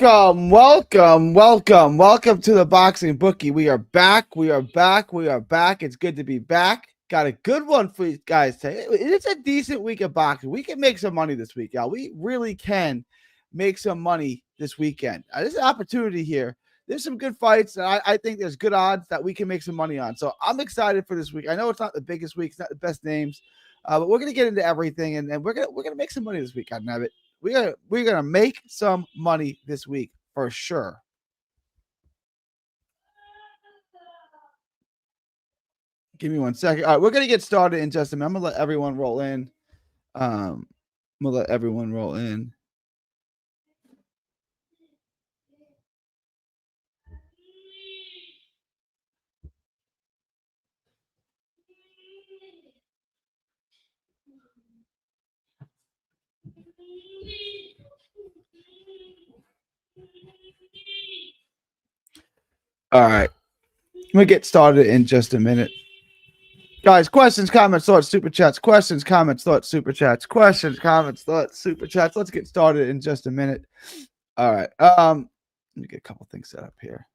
Welcome to the Boxing Bookie. We are back. It's good to be back. Got a good one for you guys today. It's a decent week of boxing. We can make some money this week, y'all. We really can make some money this weekend. There's an opportunity here. There's some good fights. I think there's good odds that we can make some money on. So I'm excited for this week. I know it's not the biggest week. It's not the best names, but we're gonna get into everything, and we're gonna make some money this week. Godnabbit. We're gonna make some money this week for sure. Give me 1 second. All right, we're gonna get started in just a minute. I'm gonna let everyone roll in. All right, we'll get started in just a minute. Guys, questions, comments, thoughts, super chats. Let's get started in just a minute. All right. Let me get a couple things set up here.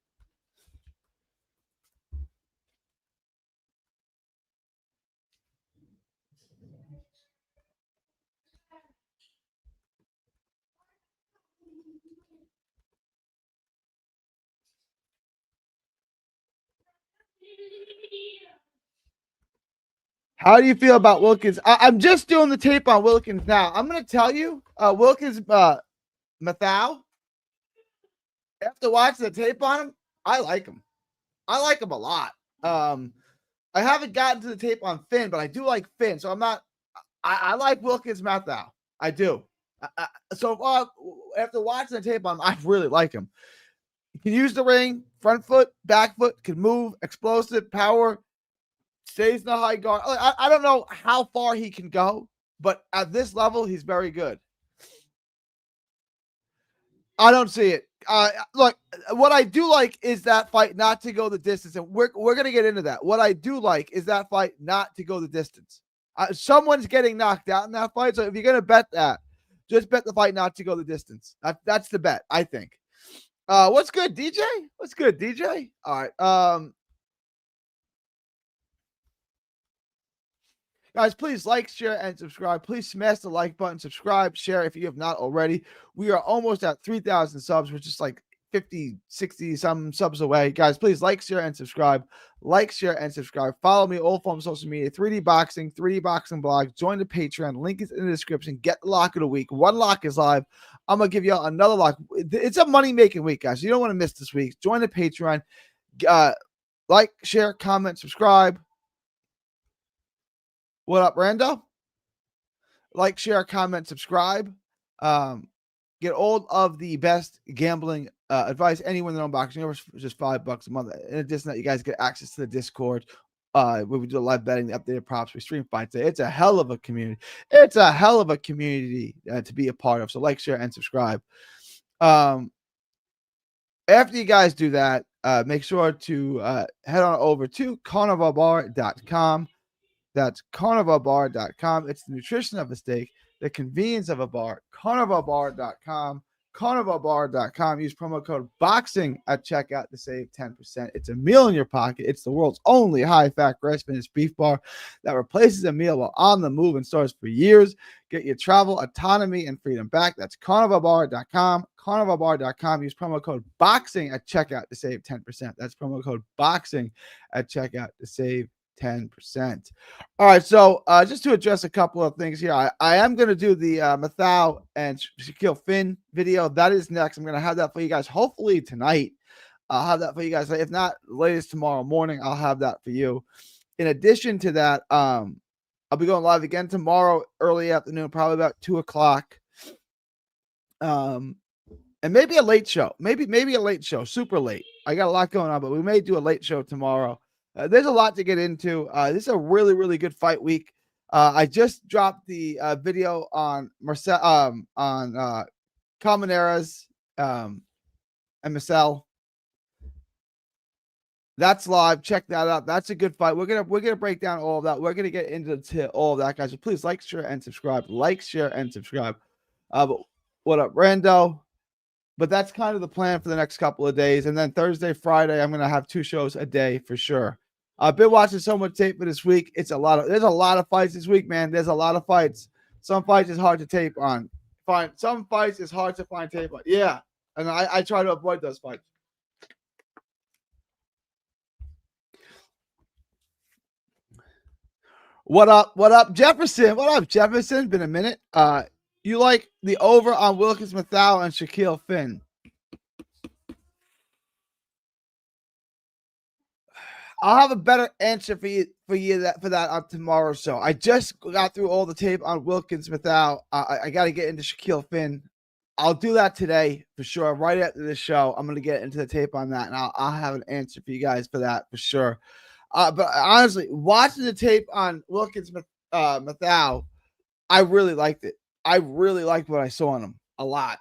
How do you feel about Wilkins? I'm just doing the tape on Wilkins now. I'm going to tell you, Wilkins Mathau, after watching the tape on him, I like him. I like him a lot. I haven't gotten to the tape on Finn, but I do like Finn. So I like Wilkins Mathau. I do. So after watching the tape on him, I really like him. He can use the ring, front foot, back foot, can move, explosive, power. Stays in the high guard. I don't know how far he can go, but at this level, he's very good. I don't see it. Look, what I do like is that fight not to go the distance, and we're going to get into that. What I do like is that fight not to go the distance. Someone's getting knocked out in that fight, so if you're going to bet that, just bet the fight not to go the distance. That's the bet, I think. What's good, DJ? What's good, DJ? All right. Guys, please like, share, and subscribe. Please smash the like button, subscribe, share if you have not already. We are almost at 3,000 subs, which is like 50, 60 some subs away. Guys, please like, share, and subscribe. Like, share, and subscribe. Follow me all forms of social media. 3D Boxing, 3D Boxing Blog. Join the Patreon. Link is in the description. Get the lock of the week. One lock is live. I'm going to give you another lock. It's a money-making week, guys. You don't want to miss this week. Join the Patreon. Like, share, comment, subscribe. What up, Rando? Like, share, comment, subscribe. Get all of the best gambling advice. Anyone that unboxing universe for just $5 a month. In addition to that, you guys get access to the Discord where we do live betting, the updated props, we stream fights. It's a hell of a community. It's a hell of a community to be a part of. So like, share, and subscribe. After you guys do that, make sure to head on over to carnivalbar.com. That's carnivalbar.com. It's the nutrition of a steak, the convenience of a bar. Carnivalbar.com. Carnivalbar.com. Use promo code BOXING at checkout to save 10%. It's a meal in your pocket. It's the world's only high-fat grass-finished beef bar that replaces a meal while on the move and stores for years. Get your travel, autonomy, and freedom back. That's carnivalbar.com. Carnivalbar.com. Use promo code BOXING at checkout to save 10%. That's promo code BOXING at checkout to save 10%. All right, so just to address a couple of things here, I am going to do the Mathau and Shaquille Finn video. That is next. I'm going to have that for you guys hopefully tonight. I'll have that for you guys. If not, latest tomorrow morning, I'll have that for you. In addition to that, I'll be going live again tomorrow early afternoon, probably about 2 o'clock. And maybe a late show. Maybe a late show, super late. I got a lot going on, but we may do a late show tomorrow. There's a lot to get into. This is a really, really good fight week. I just dropped the video on Comaneras and Marcel. That's live. Check that out. That's a good fight. We're gonna break down all of that. We're gonna get into all of that, guys. So please like, share, and subscribe. Like, share, and subscribe. But what up, Rando? But that's kind of the plan for the next couple of days. And then Thursday, Friday, I'm going to have 2 shows a day for sure. I've been watching so much tape for this week. There's a lot of fights this week, man. There's a lot of fights. Some fights is hard to tape on. Some fights is hard to find tape on. Yeah. And I try to avoid those fights. What up? What up, Jefferson? What up, Jefferson? Been a minute. You like the over on Wilkins Matthau and Shaquille Finn? I'll have a better answer for you for that on tomorrow's show. I just got through all the tape on Wilkins Matthau. I got to get into Shaquille Finn. I'll do that today for sure. Right after the show, I'm going to get into the tape on that, and I'll have an answer for you guys for that for sure. But honestly, watching the tape on Wilkins Matthau, I really liked it. I really liked what I saw on him a lot.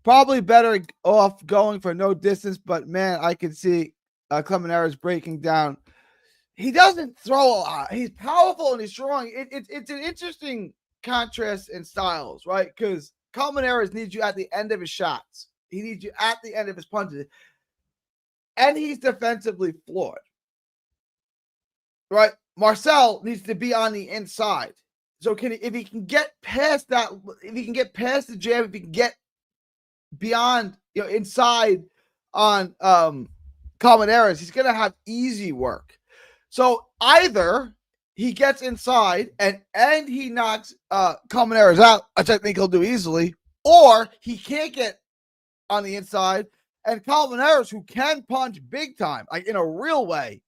Probably better off going for no distance, but man, I can see Clemenera's breaking down. He doesn't throw a lot. He's powerful and he's strong. It's an interesting contrast in styles, right? Because Clemenera needs you at the end of his shots. He needs you at the end of his punches. And he's defensively flawed, right? Marcel needs to be on the inside. So if he can get past that, if he can get past the jab, if he can get beyond, inside on Clemenera, he's going to have easy work. So either he gets inside and he knocks Clemenera out, which I think he'll do easily, or he can't get on the inside, and Clemenera, who can punch big time, like in a real way,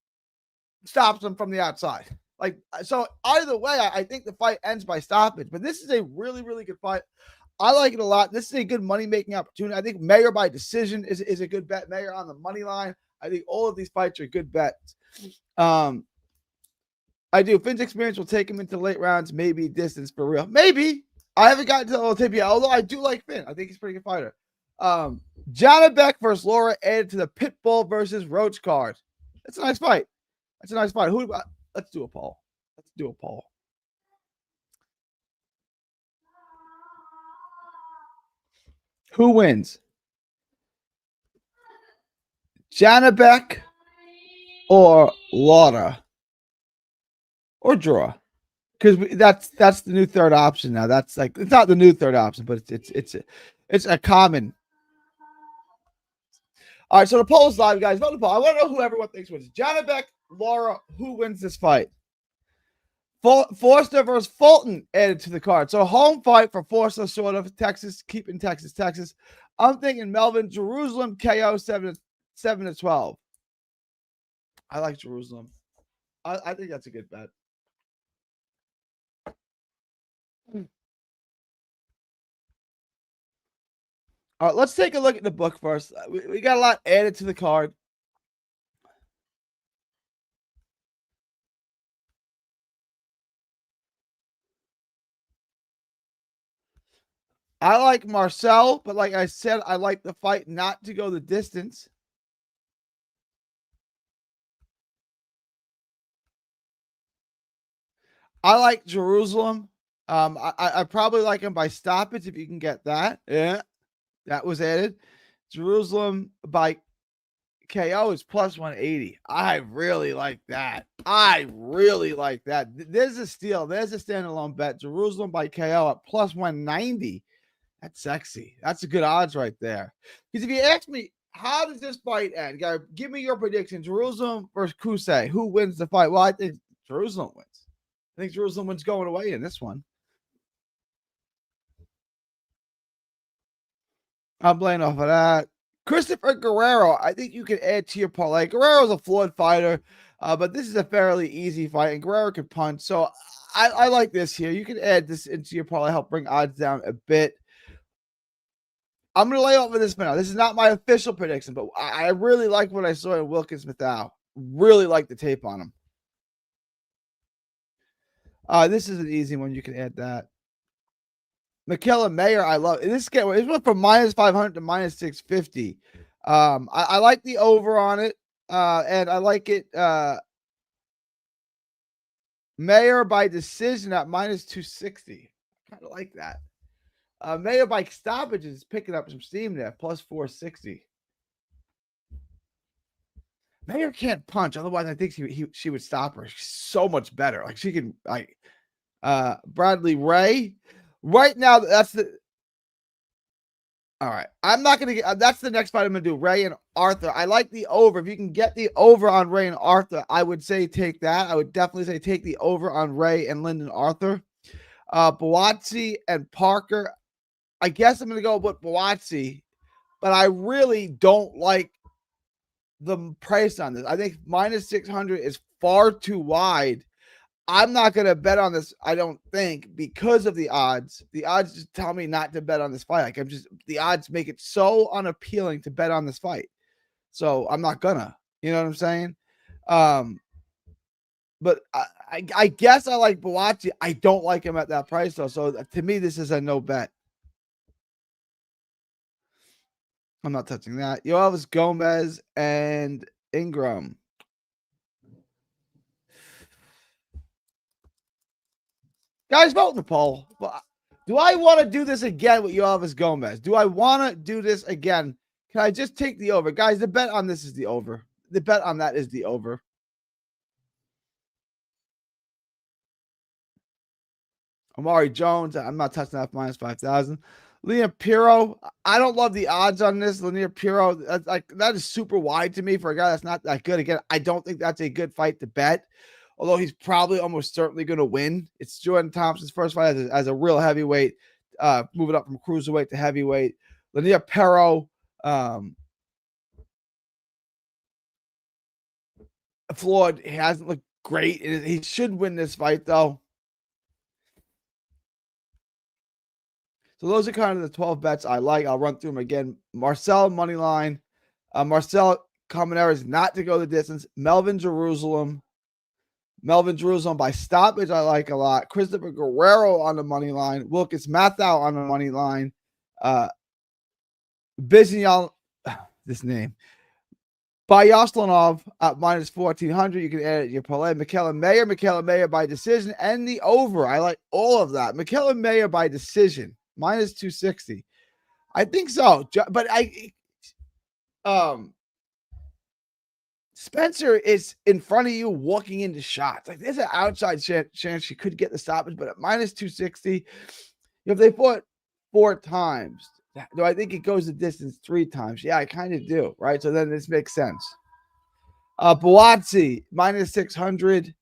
stops him from the outside. Like, so either way, I think the fight ends by stoppage. But this is a really, really good fight. I like it a lot. This is a good money-making opportunity. I think Mayer by decision is a good bet. Mayer on the money line. I think all of these fights are good bets. I do. Finn's experience will take him into late rounds, maybe distance for real. Maybe. I haven't gotten to the whole tip yet, although I do like Finn. I think he's a pretty good fighter. Janibek versus Laura added to the Pitbull versus Roach card. That's a nice fight. That's a nice fight. Let's do a poll. Let's do a poll. Who wins? Janibek or Laura? Or draw? Because that's the new third option now. That's like, it's not the new third option, but it's a common. All right, so the poll is live, guys. Vote the poll. I want to know who everyone thinks wins. Janibek, Laura, who wins this fight? Forster versus Fulton added to the card. So home fight for Forster, sort of. Texas, keeping Texas. I'm thinking Melvin Jerusalem KO 7-12. I like Jerusalem. I think that's a good bet. All right, let's take a look at the book first. We got a lot added to the card. I like Marcel, but like I said, I like the fight not to go the distance. I like Jerusalem. I probably like him by stoppage if you can get that. Yeah, that was added. Jerusalem by KO is plus 180. I really like that. There's a steal. There's a standalone bet. Jerusalem by KO at plus 190. That's sexy. That's a good odds right there. Because if you ask me, how does this fight end? Guy, give me your prediction. Jerusalem versus Kusei. Who wins the fight? Well, I think Jerusalem wins. I think Jerusalem wins going away in this one. I'm playing off of that. Christopher Guerrero, I think you can add to your parlay. Guerrero's a flawed fighter, but this is a fairly easy fight, and Guerrero can punch. So I like this here. You can add this into your parlay, help bring odds down a bit. I'm going to lay off of this for now. This is not my official prediction, but I really like what I saw in Wilkins Matthau. Really like the tape on him. This is an easy one. You can add that. Michaela Mayer, I love it. It went from minus 500 to minus 650. I like the over on it, and I like it. Mayer by decision at minus 260. I kind of like that. Mayo by stoppage is picking up some steam there, plus 460. Mayer can't punch, otherwise I think she would stop her. She's so much better. Like she can like Bradley Ray. Right now, that's the all right. I'm not gonna get that's the next fight I'm gonna do. Ray and Arthur. I like the over. If you can get the over on Ray and Arthur, I would say take that. I would definitely say take the over on Ray and Lyndon Arthur. Buatsi and Parker. I guess I'm gonna go with Buatsi, but I really don't like the price on this. I think minus 600 is far too wide. I'm not going to bet on this, I don't think, because of the odds. The odds just tell me not to bet on this fight. Like the odds make it so unappealing to bet on this fight. So I'm not gonna, you know what I'm saying? But I guess I like Buatsi. I don't like him at that price though. So to me, this is a no bet. I'm not touching that. Yoelvis Gomez and Ingram. Guys, vote in the poll. Do I want to do this again with Yoelvis Gomez? Do I want to do this again? Can I just take the over? Guys, the bet on this is the over. The bet on that is the over. Amari Jones, I'm not touching that minus 5,000. Liam Piro, I don't love the odds on this. Liam Piro, that is super wide to me for a guy that's not that good. Again, I don't think that's a good fight to bet. Although he's probably almost certainly going to win. It's Jordan Thompson's first fight as a real heavyweight, moving up from cruiserweight to heavyweight. Lanier Perro, Floyd, he hasn't looked great. He should win this fight, though. So those are kind of the 12 bets I like. I'll run through them again. Marcel money line. Marcel Caminera is not to go the distance. Melvin Jerusalem by stoppage, I like a lot. Christopher Guerrero on the money line. Wilkes Mathau on the money line. Bizignal, this name. Bayoslanov at minus 1,400. You can add it to your parlay. Michaela Mayer by decision, and the over. I like all of that. Michaela Mayer by decision, minus 260. I think so. But Spencer is in front of you walking into shots. Like there's an outside chance she could get the stoppage, but at minus 260, if they fought 4 times, do I think it goes the distance 3 times? Yeah, I kind of do, right? So then this makes sense. Buatsi, minus 600.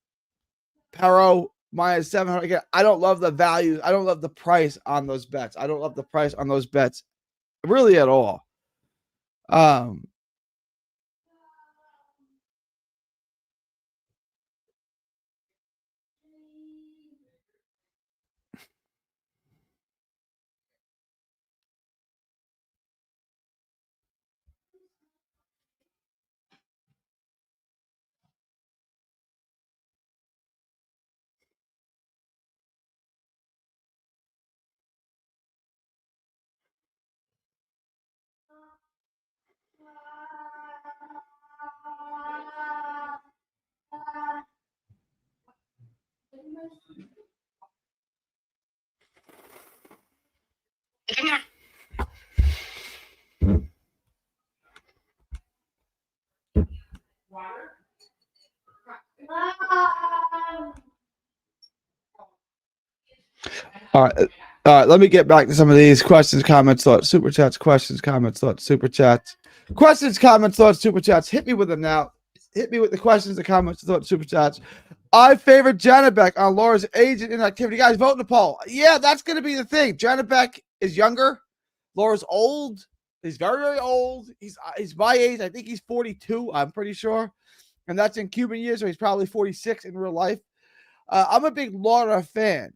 Perro, minus 700. Again, I don't love the values. I don't love the price on those bets. I don't love the price on those bets really at all. All right. Let me get back to some of these questions, comments, thoughts, super chats, questions, comments, thoughts, super chats, questions, comments, thoughts, super chats. Hit me with them now. Hit me with the questions, the comments, the thoughts, super chats. I favor Janibek on Laura's age and inactivity. Guys, vote in the poll. Yeah, that's going to be the thing. Janibek is younger. Laura's old. He's very, very old. He's my age. I think he's 42. I'm pretty sure. And that's in Cuban years, so he's probably 46 in real life. I'm a big Laura fan.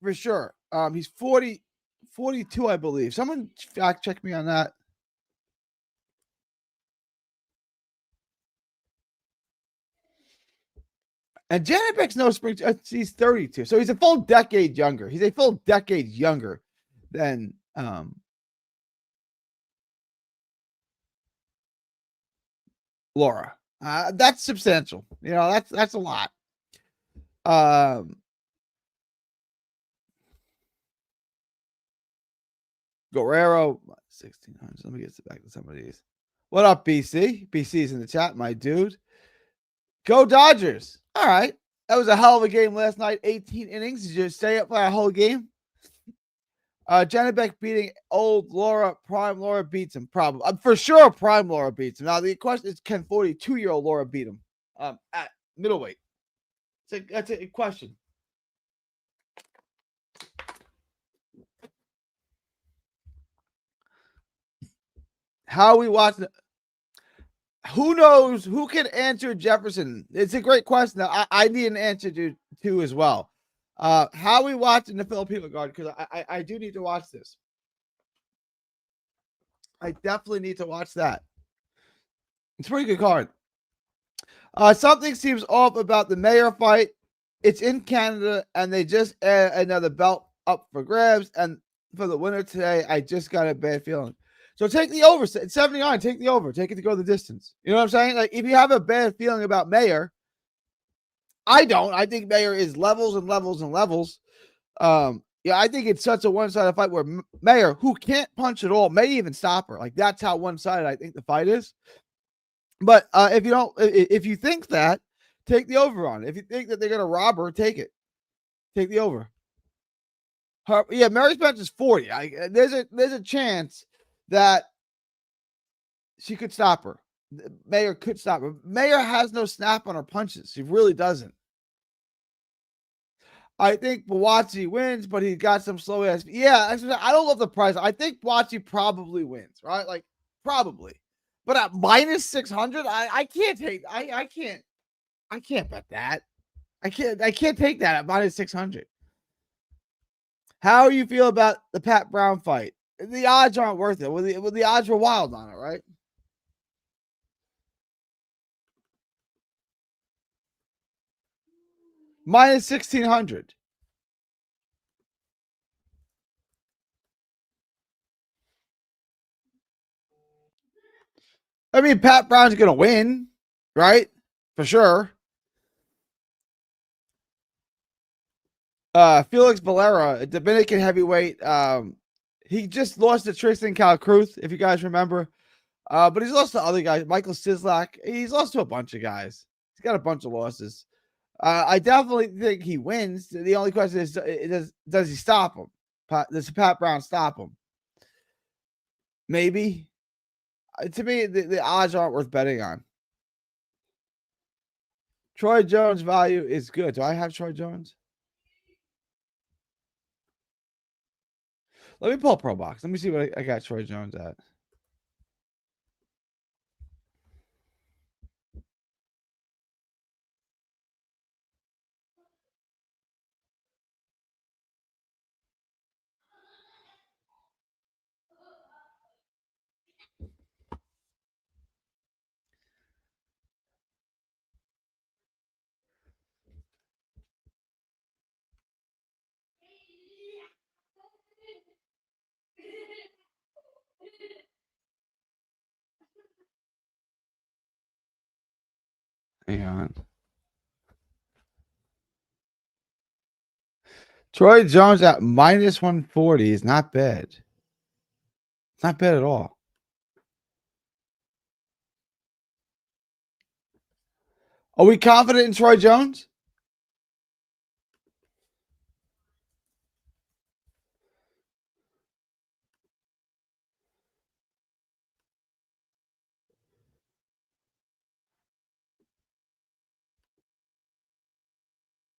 For sure. He's 42, I believe. Someone fact check me on that. And Janibek's no spring. He's 32, so he's a full decade younger. He's a full decade younger than Laura. That's substantial. You know, that's a lot. Guerrero, 1600. Let me get back to some of these. What up, BC? BC's in the chat, my dude. Go Dodgers. All right. That was a hell of a game last night. 18 innings. Did you stay up for a whole game? Janibek beating old Laura. Prime Laura beats him. Probably. For sure, Prime Laura beats him. Now, the question is, can 42-year-old Laura beat him at middleweight? That's a question. How are we watching? Who knows? Who can answer Jefferson? It's a great question. I need an answer to as well. How are we watching the Filipino guard? Because I do need to watch this. I definitely need to watch that. It's a pretty good card. Something seems off about the Mayer fight. It's in Canada, and they just add another belt up for grabs. And for the winner today, I just got a bad feeling. So take the over. It's 79. Take the over. Take it to go the distance. You know what I'm saying? Like, if you have a bad feeling about Mayer, I don't. I think Mayer is levels and levels and levels. Yeah, I think it's such a one-sided fight where Mayer, who can't punch at all, may even stop her. Like, that's how one-sided I think the fight is. But if you think that, take the over on it. If you think that they're gonna rob her, take it. Take the over. Mary's bench is 40. There's a chance that she could stop her. Mayer could stop her. Mayer has no snap on her punches. She really doesn't. I think Buatsi wins, but he's got some slow ass. Yeah, I don't love the price. I think Buatsi probably wins, right? Like, probably. But at minus 600, I can't take. I can't bet that. I can't take that at minus 600. How do you feel about the Pat Brown fight? The odds aren't worth it. Well, the odds were wild on it, right? Minus 1,600. I mean, Pat Brown's going to win, right? For sure. Felix Valera, a Dominican heavyweight. He just lost to Tristan Calcruth, if you guys remember. But he's lost to other guys. Michael Sislak. He's lost to a bunch of guys. He's got a bunch of losses. I definitely think he wins. The only question is, does he stop him? Does Pat Brown stop him? Maybe. To me, the odds aren't worth betting on. Troy Jones' value is good. Do I have Troy Jones? Let me pull Pro Box. Let me see what I got Troy Jones at. Hang on. Troy Jones at minus 140 is not bad. It's not bad at all. Are we confident in Troy Jones?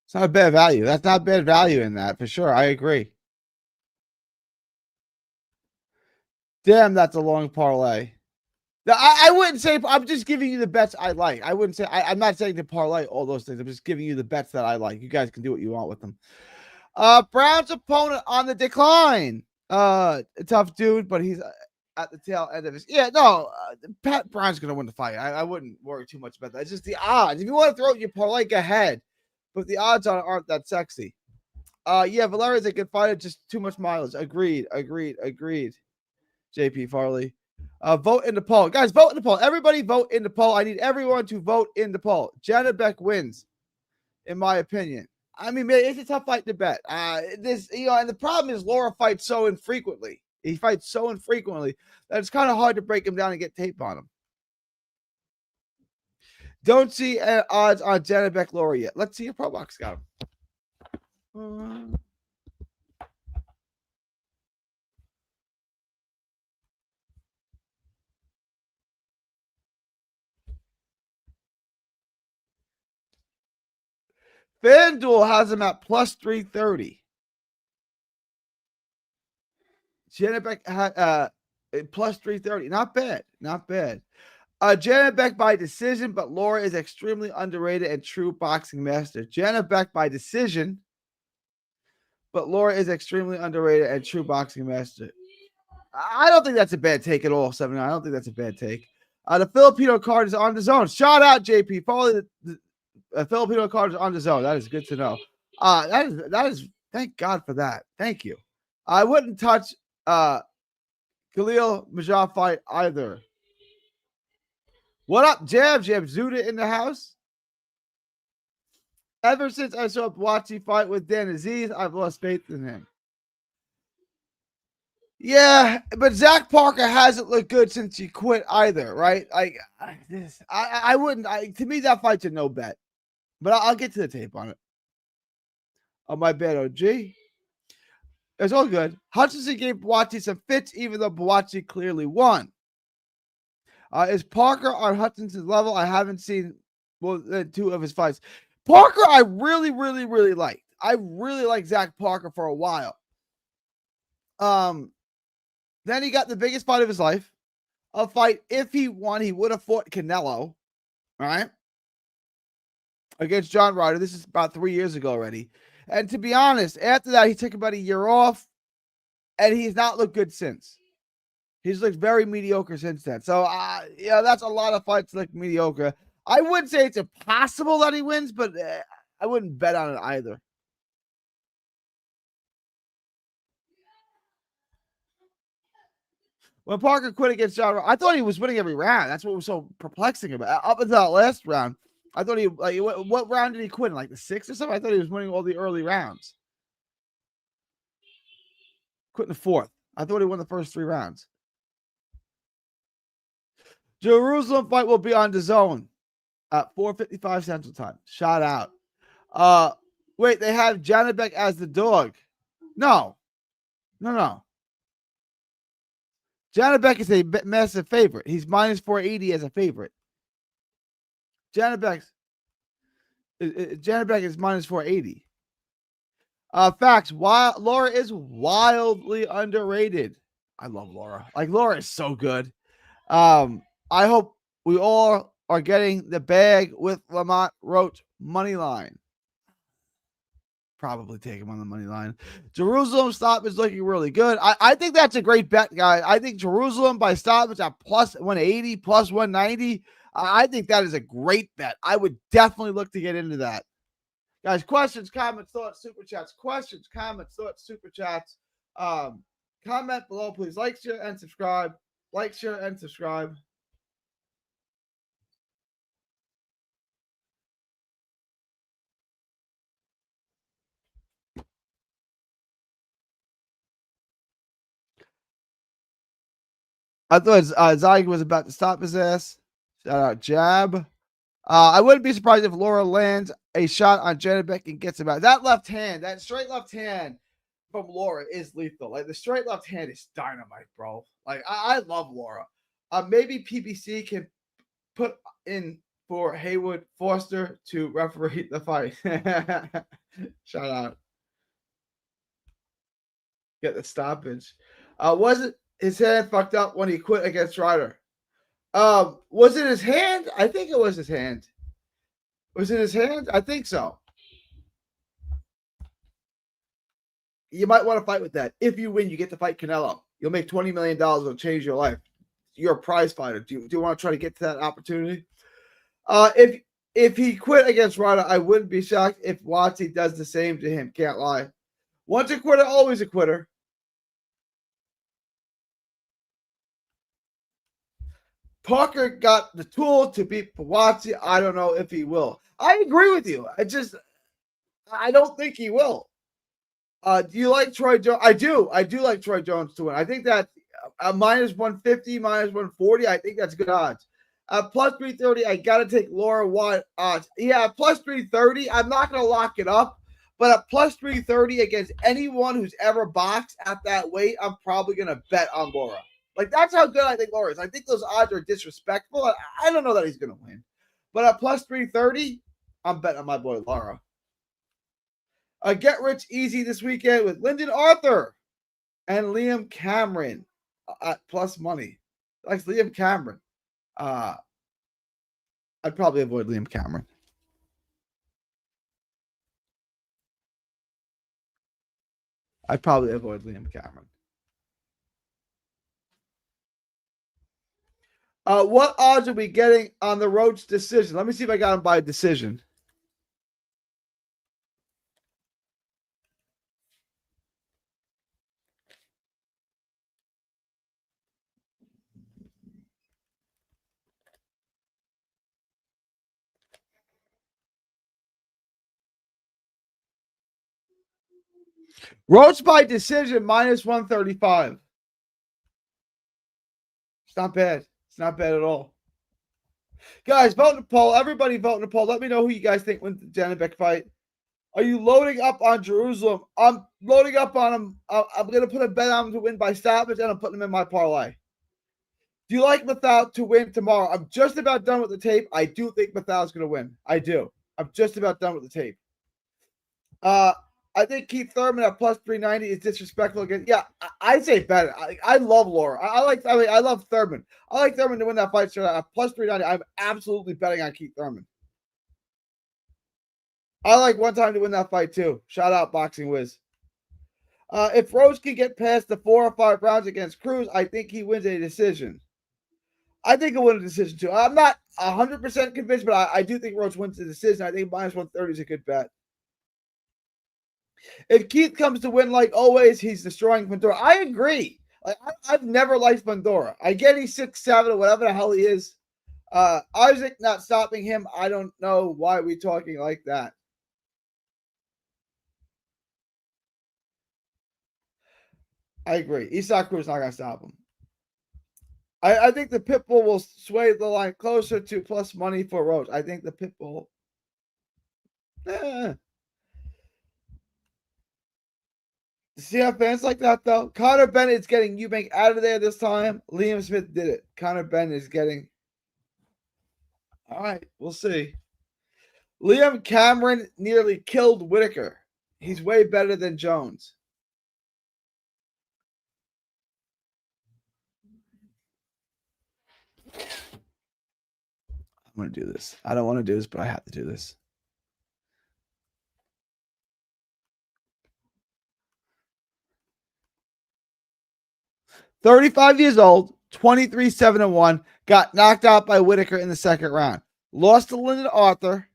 It's not a bad value. That's not bad value in that for sure. I agree. Damn, that's a long parlay. I wouldn't say. I'm just giving you the bets I like. I wouldn't say. I'm not saying to parlay all those things. I'm just giving you the bets that I like. You guys can do what you want with them. Brown's opponent on the decline. Tough dude, but he's at the tail end of his. Yeah, no. Pat Brown's gonna win the fight. I wouldn't worry too much about that. It's just the odds. If you want to throw your parlay, go ahead. But the odds aren't that sexy. Yeah, Valeria's a good fighter. Just too much mileage. Agreed. JP Farley. Vote in the poll. Guys, vote in the poll. Everybody vote in the poll. I need everyone to vote in the poll. Janibek wins, in my opinion. I mean, man, it's a tough fight to bet. And the problem is Laura fights so infrequently. He fights so infrequently that it's kind of hard to break him down and get tape on him. Don't see odds on Janibek Lara yet. Let's see if Pro Box got him. FanDuel has him at plus 330. Janibek had plus 330. Not bad. Not bad. Janibek by decision, but Lara is extremely underrated and true boxing master. Janibek by decision, but Lara is extremely underrated and true boxing master. I don't think that's a bad take at all, 79. I don't think that's a bad take. The Filipino card is on the zone. Shout out, JP. Follow the Filipino card is on the zone. That is good to know. That is thank God for that. Thank you. I wouldn't touch Khalil Majah fight either. What up, Jab? Zuda in the house. Ever since I saw Buatsi fight with Dan Aziz, I've lost faith in him. Yeah, but Zach Parker hasn't looked good since he quit either, right? Like, I wouldn't. To me, that fight's a no bet. But I'll get to the tape on it. Oh, my bad, OG. It's all good. Hutchinson gave Buatsi some fits, even though Buatsi clearly won. Is Parker on Hutchinson's level? I haven't seen two of his fights. Parker, I really, really, really liked. I really liked Zach Parker for a while. Then he got the biggest fight of his life. A fight, if he won, he would have fought Canelo. All right. Against John Ryder. This is about 3 years ago already. And to be honest, after that, he took about a year off. And he's not looked good since. He's looked very mediocre since then. So, that's a lot of fights look mediocre. I wouldn't say it's impossible that he wins, but I wouldn't bet on it either. When Parker quit against John Ryder, I thought he was winning every round. That's what was so perplexing about it. Up until that last round, I thought what round did he quit in? Like the 6th or something? I thought he was winning all the early rounds. Quit in the 4th. I thought he won the first 3 rounds. Jerusalem fight will be on the zone at 4:55 Central Time. Shout out. Wait, they have Janibek as the dog. No. Janibek is a massive favorite. He's minus 480 as a favorite. Janibek is minus 480. Facts. Lara is wildly underrated. I love Lara. Like, Lara is so good. I hope we all are getting the bag with Lamont Roach money line. Probably take him on the money line. Jerusalem stop is looking really good. I think that's a great bet, guys. I think Jerusalem by stoppage at plus 180, plus 190. I think that is a great bet. I would definitely look to get into that. Guys, questions, comments, thoughts, super chats. Questions, comments, thoughts, super chats. Comment below, please. Like, share, and subscribe. Like, share, and subscribe. I thought Zyg was about to stop his ass. Shout out Jab. I wouldn't be surprised if Lara lands a shot on Janibek and gets him out. That left hand, that straight left hand from Lara is lethal. Like, the straight left hand is dynamite, bro. Like, I love Lara. Maybe PBC can put in for Haywood Foster to referee the fight. Shout out. Get the stoppage. Wasn't his hand fucked up when he quit against Ryder? Was it his hand? I think it was his hand. Was it his hand? I think so. You might want to fight with that. If you win, you get to fight Canelo. You'll make $20 million. It'll change your life. You're a prize fighter. Do you want to try to get to that opportunity? If he quit against Ryder, I wouldn't be shocked if Buatsi does the same to him. Can't lie. Once a quitter, always a quitter. Parker got the tool to beat Buatsi. I don't know if he will. I agree with you. I don't think he will. Do you like Troy Jones? I do. I do like Troy Jones to win. I think that minus 150, minus 140, I think that's good odds. Plus 330, I got to take Laura Watt odds. Yeah, plus 330, I'm not going to lock it up, but at plus 330 against anyone who's ever boxed at that weight, I'm probably going to bet on Laura. Like, that's how good I think Laura is. I think those odds are disrespectful. I don't know that he's going to win. But at plus 330, I'm betting on my boy Laura. Get rich easy this weekend with Lyndon Arthur and Liam Cameron at plus money. Like Liam Cameron. I'd probably avoid Liam Cameron. I'd probably avoid Liam Cameron. What odds are we getting on the Roach decision? Let me see if I got him by decision. Roach by decision minus 135. It's not bad. It's not bad at all. Guys, vote in the poll. Everybody vote in the poll. Let me know who you guys think wins the Janibek fight. Are you loading up on Jerusalem? I'm loading up on him. I'm going to put a bet on him to win by stoppage, and I'm putting him in my parlay. Do you like Mathau to win tomorrow? I'm just about done with the tape. I do think Mathau's going to win. I do. I'm just about done with the tape. I think Keith Thurman at plus 390 is disrespectful again. Yeah, I say bet. I love Laura. I love Thurman. I like Thurman to win that fight. So at plus 390, I'm absolutely betting on Keith Thurman. I like one time to win that fight too. Shout out Boxing Wiz. If Rose can get past the 4 or 5 rounds against Cruz, I think he wins a decision. I think he'll win a decision too. I'm not 100% convinced, but I do think Rose wins the decision. I think minus 130 is a good bet. If Keith comes to win like always, he's destroying Fundora. I agree. Like I've never liked Fundora. I get he's 6'7" or whatever the hell he is. Isaac not stopping him. I don't know why we're talking like that. I agree. Isak Cruz not going to stop him. I think the Pitbull will sway the line closer to plus money for Roach. I think the Pitbull. See how fans like that though? Connor Bennett's getting Eubank out of there this time. Liam Smith did it. Connor Bennett is getting. All right, we'll see. Liam Cameron nearly killed Whitaker. He's way better than Jones. I'm going to do this. I don't want to do this, but I have to do this. "35 years old, 23-7-1, got knocked out by Whitaker in the second round. Lost to Lyndon Arthur.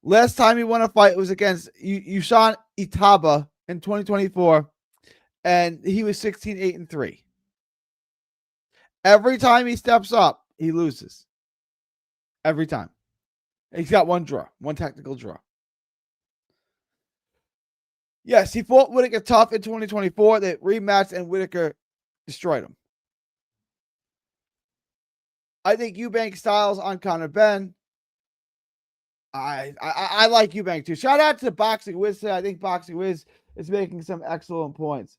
Last time he won a fight was against Usman Itaba in 2024, and he was 16-8-3. Every time he steps up, he loses. Every time. He's got one draw, one technical draw. Yes, he fought Whitaker tough in 2024. They rematched, and Whitaker destroyed him. I think Eubank Styles on Conor Benn. I like Eubank too. Shout out to Boxing Wiz. I think Boxing Wiz is making some excellent points.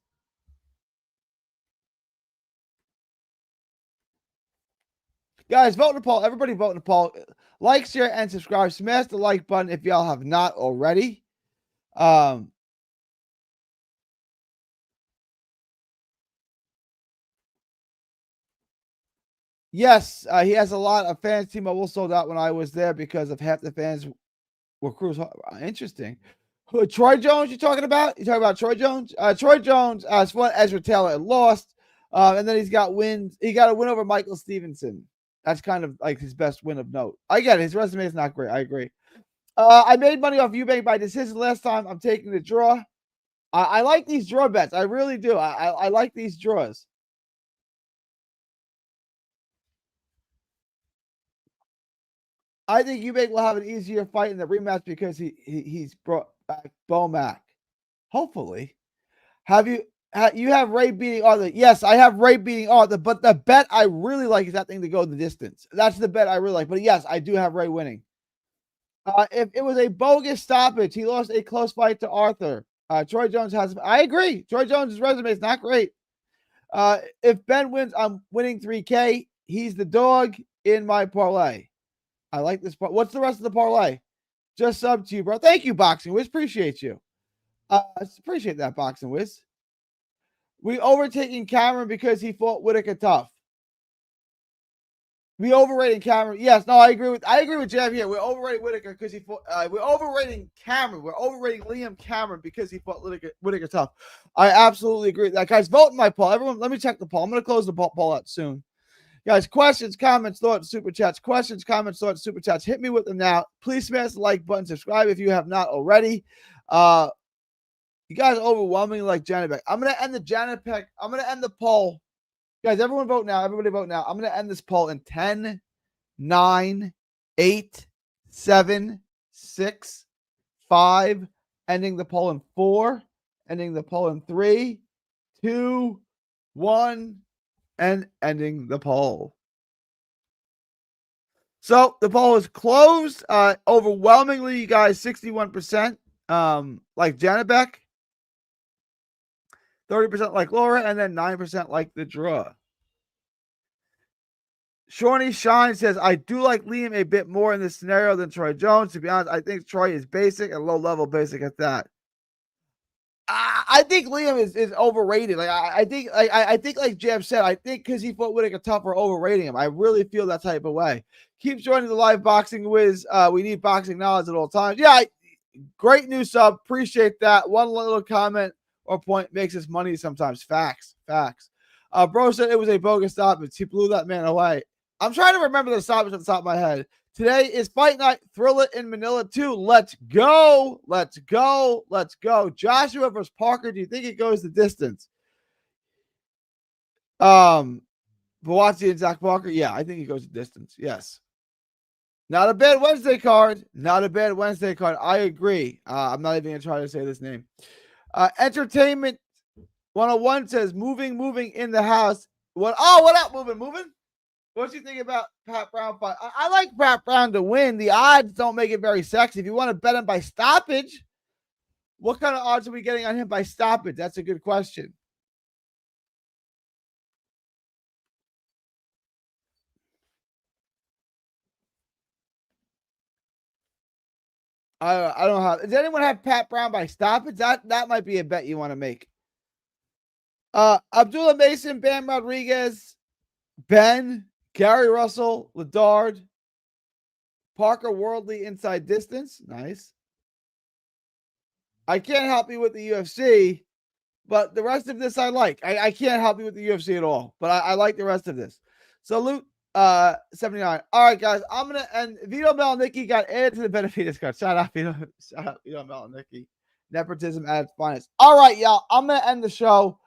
Guys, vote in the poll. Everybody vote in the poll. Like, share, and subscribe. Smash the like button if y'all have not already. Yes, he has a lot of fans. T-Mobile sold out when I was there because of half the fans were Cruz. Interesting. Troy Jones, you talking about? You talking about Troy Jones? Troy Jones fought Ezra Taylor and lost. And then he's got wins. He got a win over Michael Stevenson. That's kind of like his best win of note. I get it. His resume is not great. I agree. I made money off Eubank by decision last time. I'm taking the draw. I like these draw bets. I really do. I like these draws. I think Eubank will have an easier fight in the rematch because he's brought back Bomac. Hopefully. You have Ray beating Arthur? Yes, I have Ray beating Arthur, but the bet I really like is that thing to go the distance. That's the bet I really like. But yes, I do have Ray winning. If it was a bogus stoppage, he lost a close fight to Arthur. Troy Jones has. I agree. Troy Jones' resume is not great. If Ben wins, I'm winning 3K. He's the dog in my parlay. I like this part. What's the rest of the parlay? Just sub to you, bro. Thank you, Boxing Wiz. Appreciate you. Appreciate that, Boxing Wiz. We overtaking Cameron because he fought Whitaker tough. We overrating Cameron. Yes, no, I agree with Jeff here. We're overrating Whitaker because he fought. We're overrating Cameron. We're overrating Liam Cameron because he fought Whitaker tough. I absolutely agree with that. Guys, vote in my poll. Everyone, let me check the poll. I'm going to close the poll out soon. Guys, questions, comments, thoughts, super chats. Questions, comments, thoughts, super chats. Hit me with them now. Please smash the like button. Subscribe if you have not already. You guys overwhelmingly like Janet Beck. I'm going to end the Janet Beck. I'm going to end the poll. Guys, everyone vote now. Everybody vote now. I'm going to end this poll in 10, 9, 8, 7, 6, 5, ending the poll in 4, ending the poll in 3, 2, 1, and ending the poll. So the poll is closed. Overwhelmingly, you guys, 61% like Janet Beck, 30% like Laura, and then 9% like the draw. Shawnee Shine says, I do like Liam a bit more in this scenario than Troy Jones. To be honest, I think Troy is basic and low-level basic at that. I think Liam is overrated. Like I think like Jeb said, I think because he fought Whitaker tough, we're overrating him. I really feel that type of way. Keep joining the live Boxing Wiz. We need boxing knowledge at all times. Yeah, great new sub. Appreciate that. One little comment or point makes us money sometimes. Facts. Bro said it was a bogus stoppage. He blew that man away. I'm trying to remember the stoppage at the top of my head. Today is fight night. Thrill it in Manila too. Let's go. Joshua versus Parker. Do you think it goes the distance? Bawazzi and Zach Parker. Yeah, I think it goes the distance. Yes. Not a bad Wednesday card. I agree. I'm not even gonna try to say this name. Entertainment 101 says moving in the house. What up, moving? What do you think about Pat Brown fight? I like Pat Brown to win. The odds don't make it very sexy. If you want to bet him by stoppage, what kind of odds are we getting on him by stoppage? That's a good question. I don't have. Does anyone have Pat Brown by stoppage? That might be a bet you want to make. Abdullah Mason, Bam Rodriguez, Ben, Gary Russell, Ledard, Parker Worldly inside distance. Nice. I can't help you with the UFC, but the rest of this I like. I can't help you with the UFC at all, but I like the rest of this. Salute 79. All right, guys. I'm gonna end. Vito Melnicki got added to the Benavides card. Shout out Vito Melnicki. Nepotism at its finest. All right, y'all. I'm gonna end the show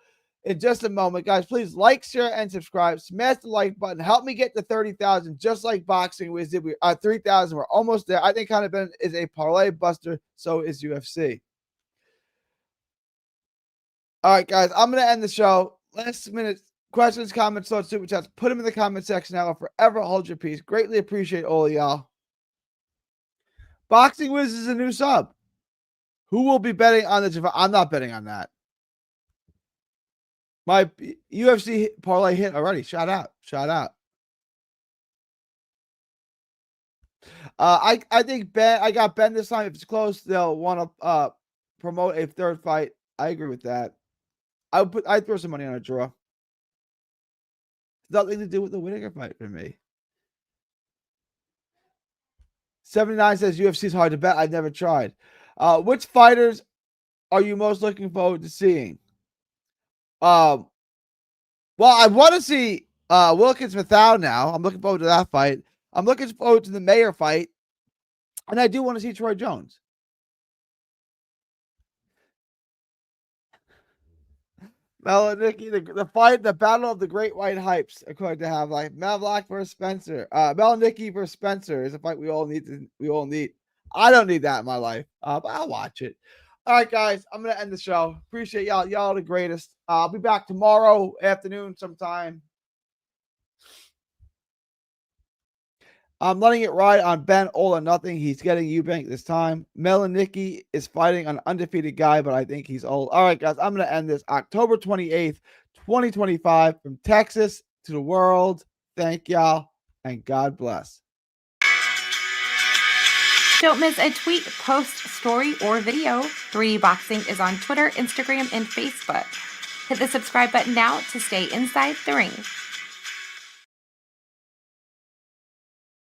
in just a moment, guys. Please like, share, and subscribe. Smash the like button. Help me get to 30,000, just like Boxing Wiz did. We 3,000. We're almost there. I think Conor Benn is a parlay buster. So is UFC. All right, guys. I'm gonna end the show. Last minute questions, comments, thoughts, super chats. Put them in the comment section. I will forever hold your peace. Greatly appreciate all of y'all. Boxing Wiz is a new sub. Who will be betting on the? I'm not betting on that. My UFC parlay hit already. Shout out. I think Ben. I got Ben this time. If it's close, they'll want to promote a third fight. I agree with that. I'd throw some money on a draw. Nothing to do with the Whitaker fight for me. 79 says UFC is hard to bet. I've never tried. Which fighters are you most looking forward to seeing? Well, I want to see Wilkins Mathau now. I'm looking forward to that fight. I'm looking forward to the Mayer fight. And I do want to see Troy Jones. Melnicki, the fight, the battle of the great white hypes, according to have like Mavlock versus Spencer. Melnicki versus Spencer is a fight we all need. I don't need that in my life, but I'll watch it. All right, guys, I'm gonna end the show. Appreciate y'all. Y'all are the greatest. I'll be back tomorrow afternoon sometime. I'm letting it ride on Ben all or nothing. He's getting Eubank this time. Melanicki is fighting an undefeated guy, but I think he's old. All right, guys, I'm going to end this October 28th, 2025 from Texas to the world. Thank y'all, and God bless. Don't miss a tweet, post, story, or video. 3D Boxing is on Twitter, Instagram, and Facebook. Hit the subscribe button now to stay inside the ring.